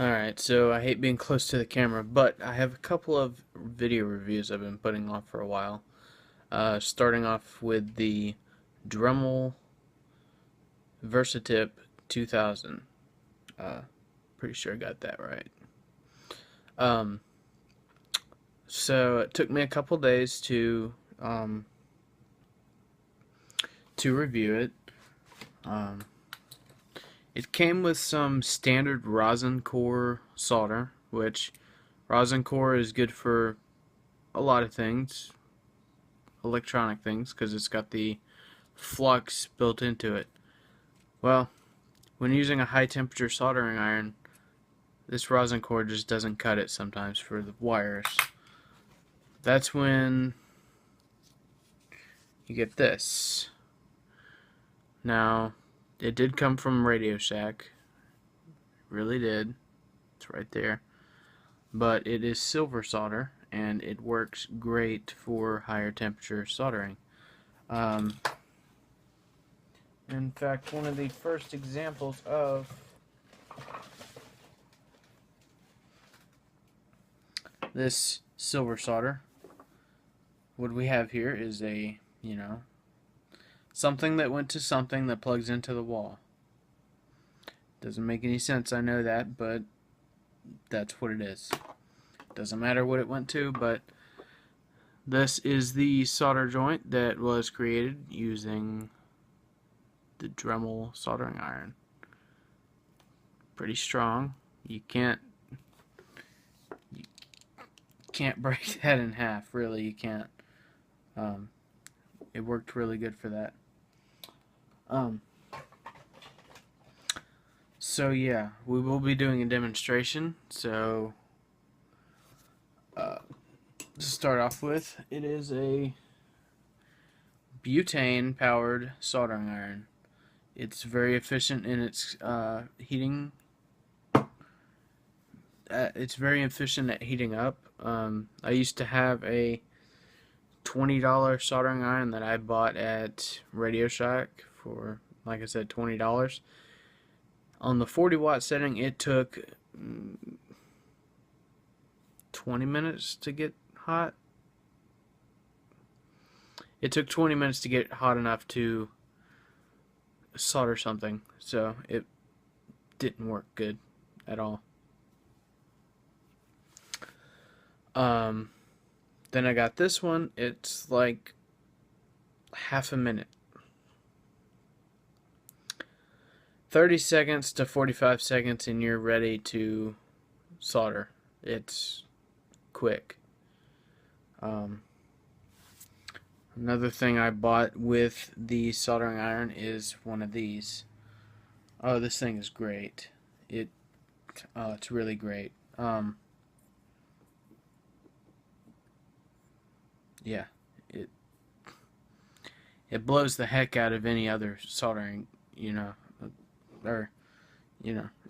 Alright, so I hate being close to the camera, but I have a couple of video reviews I've been putting off for a while. Starting off with the Dremel Versatip 2000. Uh, Pretty sure I got that right. Um, so it took me a couple days to review it. Um, it came with some standard rosin core solder, which rosin core is good for a lot of things, electronic things, because it's got the flux built into it. Well, when using a high temperature soldering iron, this rosin core just doesn't cut it sometimes for the wires. That's when you get this. Now, it did come from Radio Shack. It really did. It's right there. But it is silver solder, and it works great for higher temperature soldering. In fact, one of the first examples of this silver solder, what we have here is a, something that went to something that plugs into the wall. Doesn't make any sense, I know that, but that's what it is. Doesn't matter what it went to, but this is the solder joint that was created using the Dremel soldering iron. Pretty strong. You can't break that in half, really. You can't. It worked really good for that. So yeah, we will be doing a demonstration. So to start off with, it is a butane powered soldering iron. It's very efficient in its heating. It's very efficient at heating up. I used to have a $20 soldering iron that I bought at Radio Shack for, like I said, $20. On the 40-watt setting, it took 20 minutes to get hot. It took 20 minutes to get hot enough to solder something, so it didn't work good at all. Then I got this one. It's like half a minute. 30 seconds to 45 seconds and you're ready to solder. It's quick. Another thing I bought with the soldering iron is one of these. Oh, this thing is great. It's really great. Yeah, it blows the heck out of any other soldering, or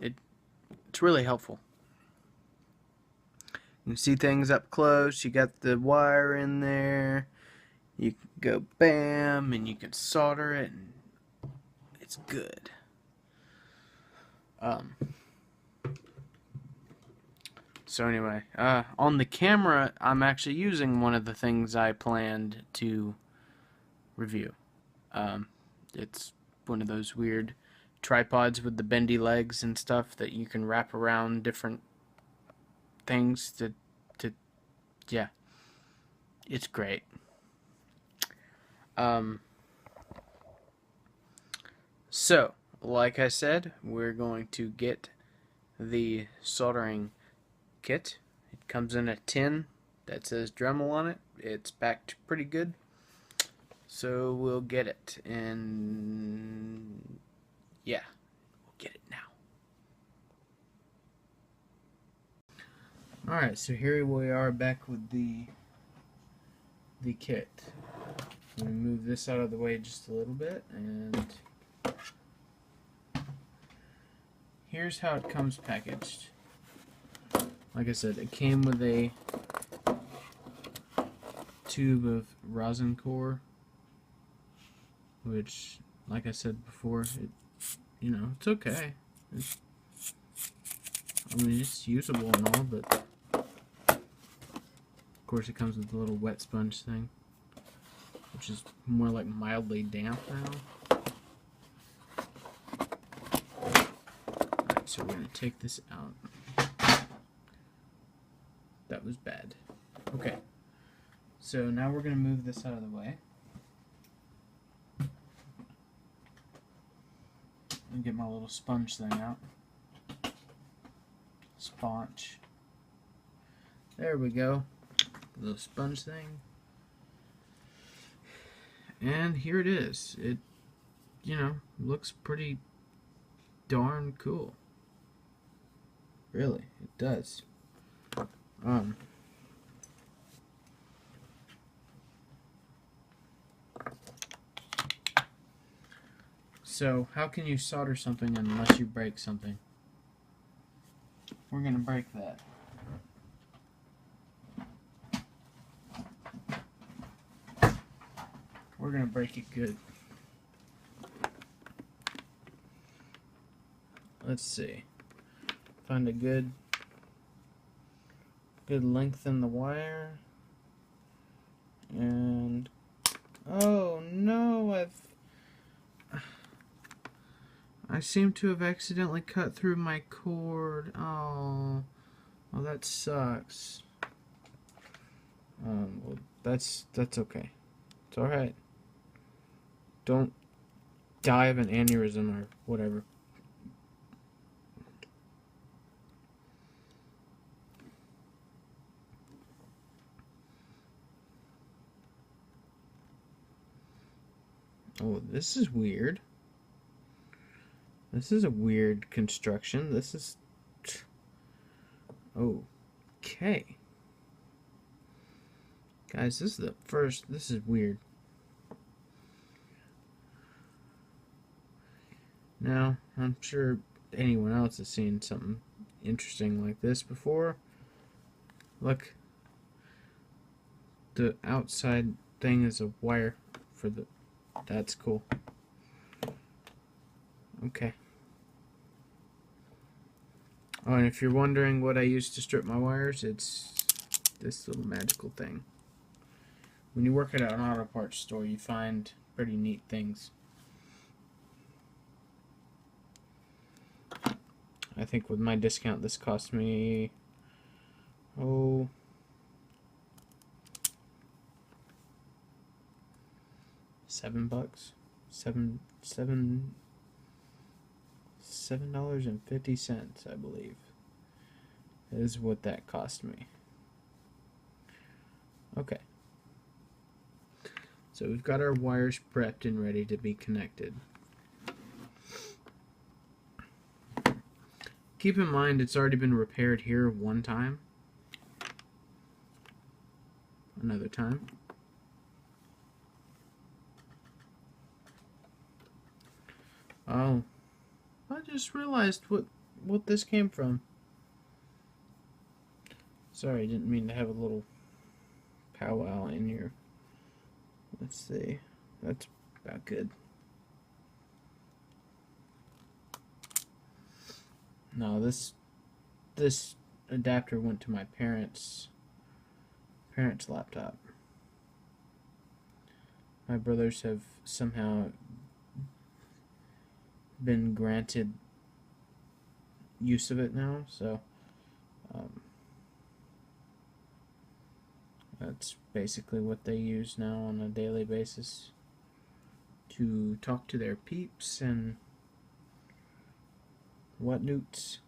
it's really helpful. You can see things up close. You got the wire in there. You can go bam, and you can solder it, and it's good. So anyway, on the camera, I'm actually using one of the things I planned to review. It's one of those weird tripods with the bendy legs and stuff that you can wrap around different things yeah, it's great. So, like I said, we're going to get the soldering kit. It comes in a tin that says Dremel on it. It's packed pretty good. So we'll get it, and yeah, we'll get it now. Alright, so here we are back with the kit. I'm going to move this out of the way just a little bit, and here's how it comes packaged. Like I said, it came with a tube of rosin core, which, like I said before, it's okay. I mean, it's usable and all, but of course it comes with a little wet sponge thing, which is more like mildly damp now. Alright, so we're going to take this out. That was bad. Okay, so now we're going to move this out of the way. And get my little sponge thing out. Sponge. There we go. Little sponge thing. And here it is. It, you know, looks pretty darn cool. Really, it does. So, how can you solder something unless you break something? We're gonna break that. We're gonna break it good. Let's see. Find a good length in the wire. And oh no, I seem to have accidentally cut through my cord. Oh, well, that sucks. Well, that's okay. It's all right. Don't die of an aneurysm or whatever. Oh, this is weird. This is a weird construction. This is... Okay. Guys, this is the first... This is weird. Now, I'm sure anyone else has seen something interesting like this before. Look. The outside thing is a wire for the... That's cool. Okay. Oh, and if you're wondering what I use to strip my wires, it's this little magical thing. When you work at an auto parts store, you find pretty neat things. I think with my discount, this cost me, $7. $7.50, I believe, is what that cost me. Okay. So we've got our wires prepped and ready to be connected. Keep in mind it's already been repaired here one time. Another time. Oh, I just realized what this came from. Sorry, I didn't mean to have a little powwow in here. Let's see. That's about good. No, this adapter went to my parents' laptop. My brothers have somehow been granted use of it now, so that's basically what they use now on a daily basis to talk to their peeps and whatnoots.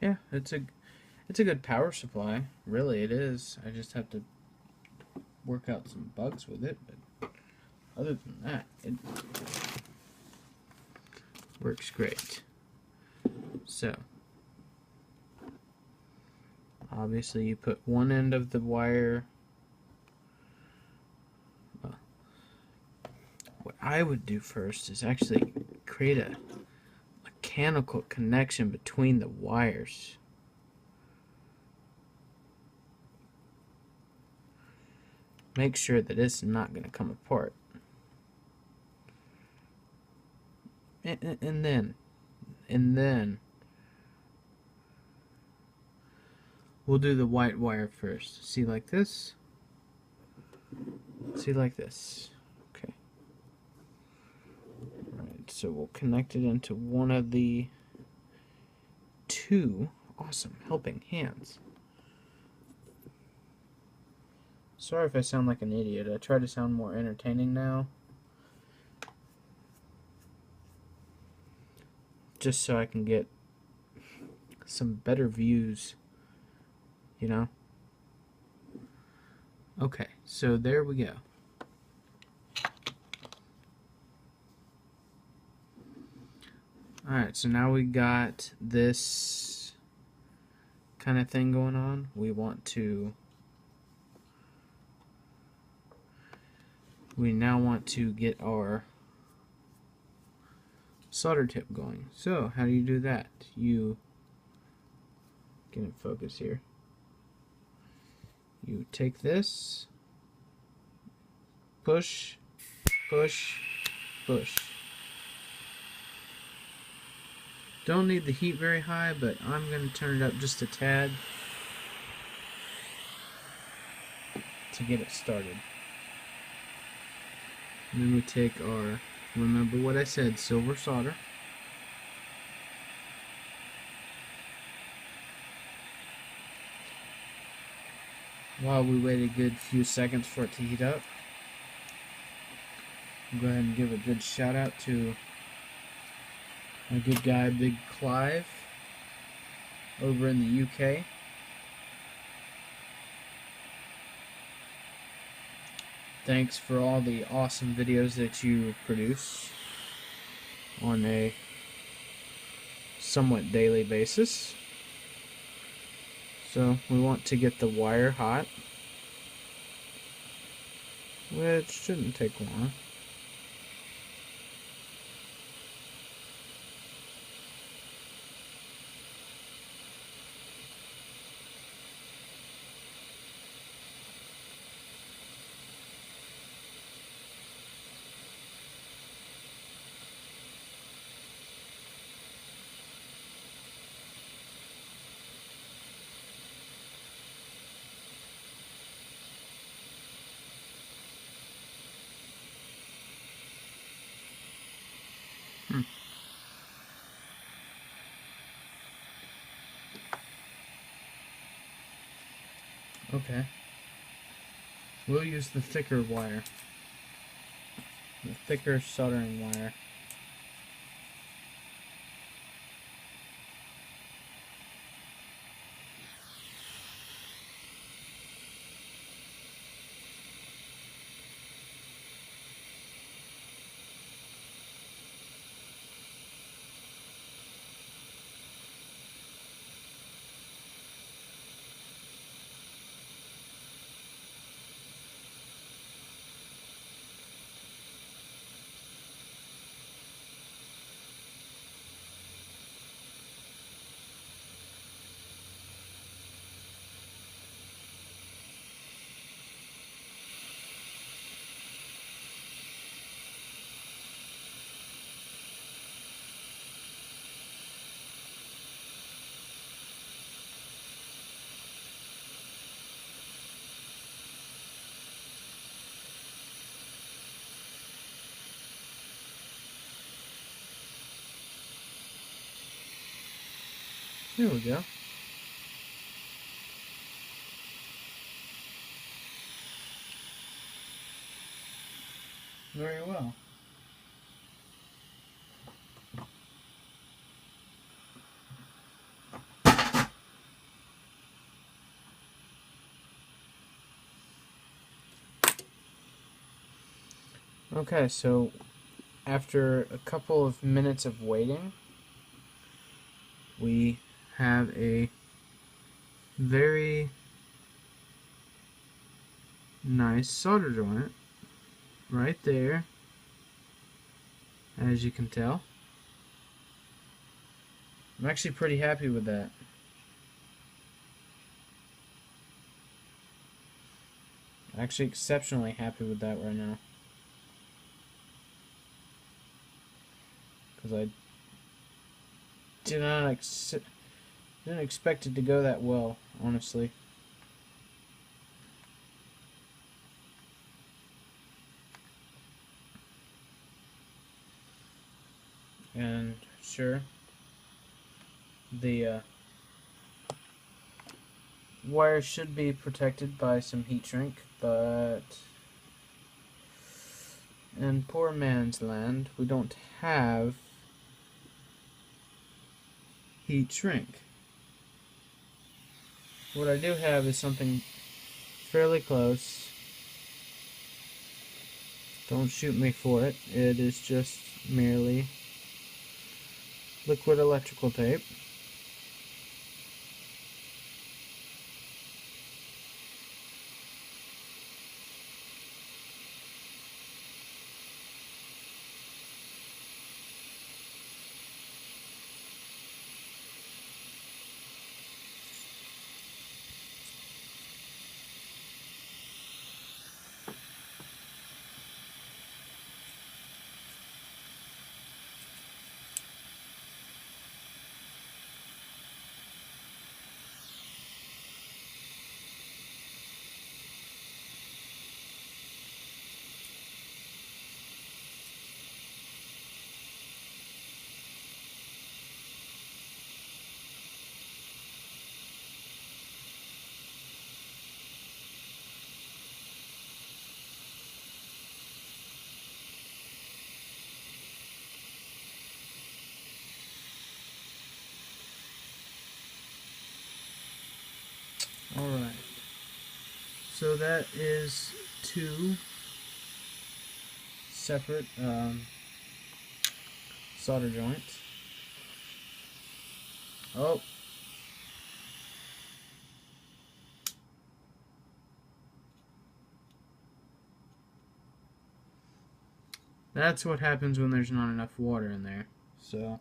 Yeah, it's a good power supply. Really, it is. I just have to work out some bugs with it, but other than that, it works great. So, obviously you put one end of the wire I would do first is actually create a mechanical connection between the wires. Make sure that it's not going to come apart. And then we'll do the white wire first. See, like this? See, like this. Okay. Alright, so we'll connect it into one of the two awesome helping hands. Sorry if I sound like an idiot. I try to sound more entertaining now, just so I can get some better views, you know? Okay, so there we go. Alright, so now we got this kind of thing going on. We now want to get our solder tip going. So how do you do that? You get in focus here. You take this, push, push, push. Don't need the heat very high, but I'm going to turn it up just a tad to get it started. And then we take our, remember what I said, silver solder. While we wait a good few seconds for it to heat up, I'll go ahead and give a good shout out to my good guy, Big Clive, over in the UK. Thanks for all the awesome videos that you produce on a somewhat daily basis. So we want to get the wire hot, which shouldn't take long. Okay. We'll use the thicker wire. The thicker soldering wire. There we go. Very well. Okay, so after a couple of minutes of waiting, we have a very nice solder joint right there as you can tell. I'm actually pretty happy with that. Actually exceptionally happy with that right now. Because I didn't expect it to go that well, honestly. And sure, the wire should be protected by some heat shrink, but in poor man's land, we don't have heat shrink. What I do have is something fairly close. Don't shoot me for it. It is just merely liquid electrical tape. Alright, so that is two separate solder joints. Oh, that's what happens when there's not enough water in there. So,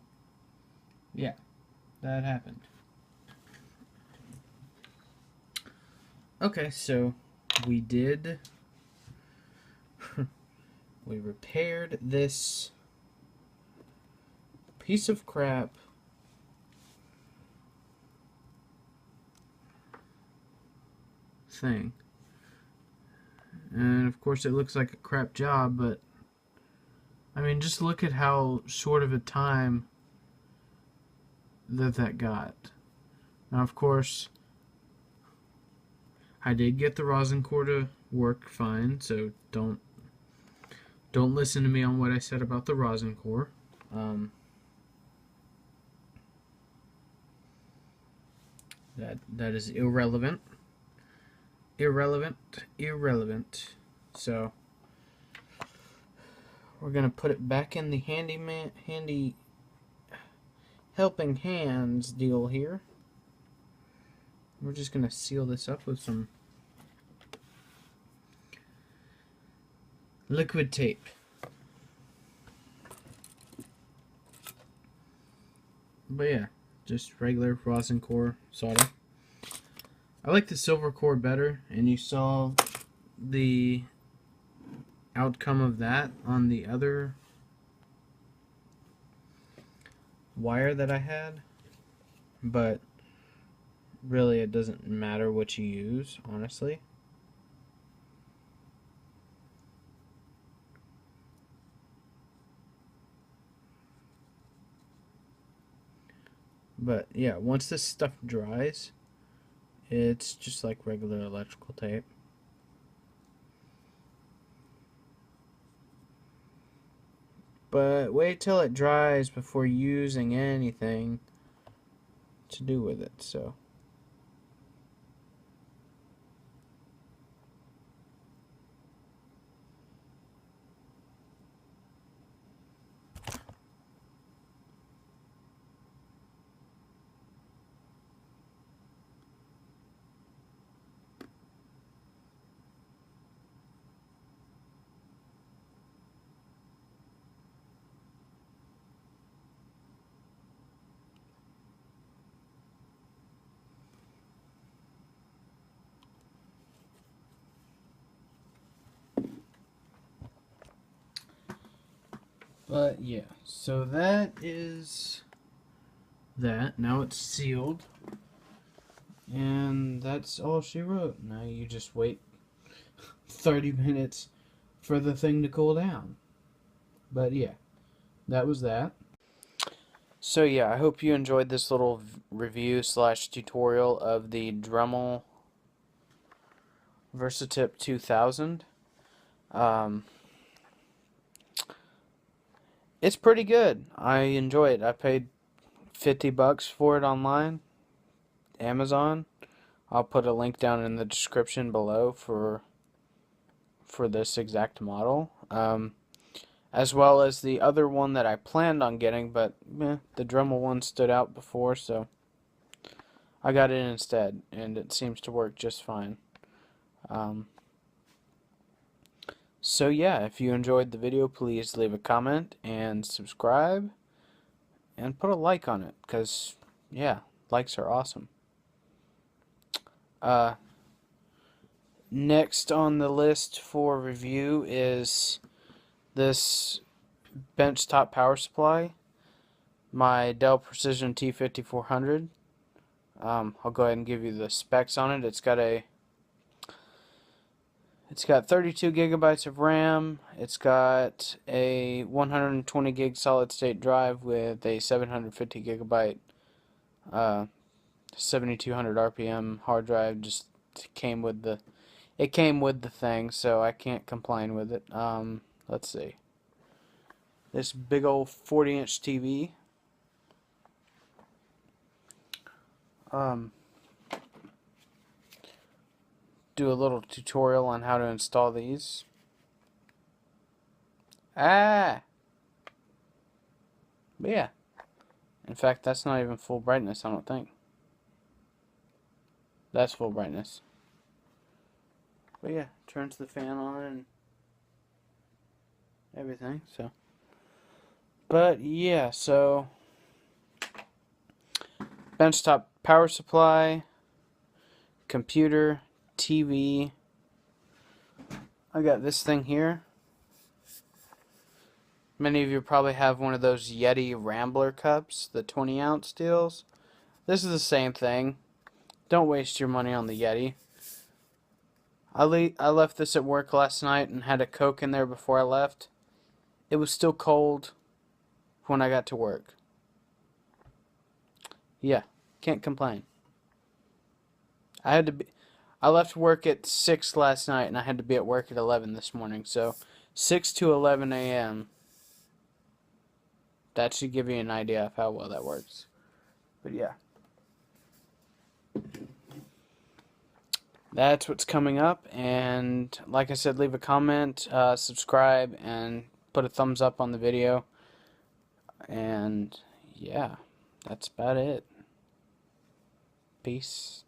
yeah, that happened. Okay, so we did we repaired this piece of crap thing. And of course it looks like a crap job, but I mean, just look at how short of a time that got. Now, of course, I did get the rosin core to work fine, so don't listen to me on what I said about the rosin core. That is irrelevant. Irrelevant. So we're gonna put it back in the handy helping hands deal here. We're just gonna seal this up with some liquid tape. But yeah, just regular rosin core solder. I like the silver core better, and you saw the outcome of that on the other wire that I had, but really it doesn't matter what you use, honestly. But yeah, once this stuff dries, it's just like regular electrical tape. But wait till it dries before using anything to do with it, so. But yeah, so that is that. Now it's sealed. And that's all she wrote. Now you just wait 30 minutes for the thing to cool down. But yeah, that was that. So yeah, I hope you enjoyed this little review slash tutorial of the Dremel Versatip 2000. It's pretty good. I enjoy it. I paid $50 for it online, Amazon. I'll put a link down in the description below for this exact model. As well as the other one that I planned on getting, but the Dremel one stood out before, so I got it instead, and it seems to work just fine. So yeah, if you enjoyed the video, please leave a comment and subscribe and put a like on it, because yeah, likes are awesome. Next on the list for review is this benchtop power supply, my Dell Precision T5400. I'll go ahead and give you the specs on it. It's got 32 gigabytes of RAM. It's got a 120 gig solid state drive with a 750 gigabyte 7200 RPM hard drive. Just came with the thing, so I can't complain with it. Let's see. This big old 40-inch TV. Do a little tutorial on how to install these. But yeah. In fact, that's not even full brightness, I don't think. That's full brightness. But yeah, turns the fan on and everything, so. But yeah, so benchtop power supply, computer, TV. I got this thing here. Many of you probably have one of those Yeti Rambler cups, the 20-ounce deals. This is the same thing. Don't waste your money on the Yeti. I left this at work last night and had a Coke in there before I left. It was still cold when I got to work. Yeah, can't complain. I left work at 6 last night and I had to be at work at 11 this morning. So 6 to 11 a.m. That should give you an idea of how well that works. But yeah. That's what's coming up. And like I said, leave a comment, subscribe, and put a thumbs up on the video. And yeah, that's about it. Peace.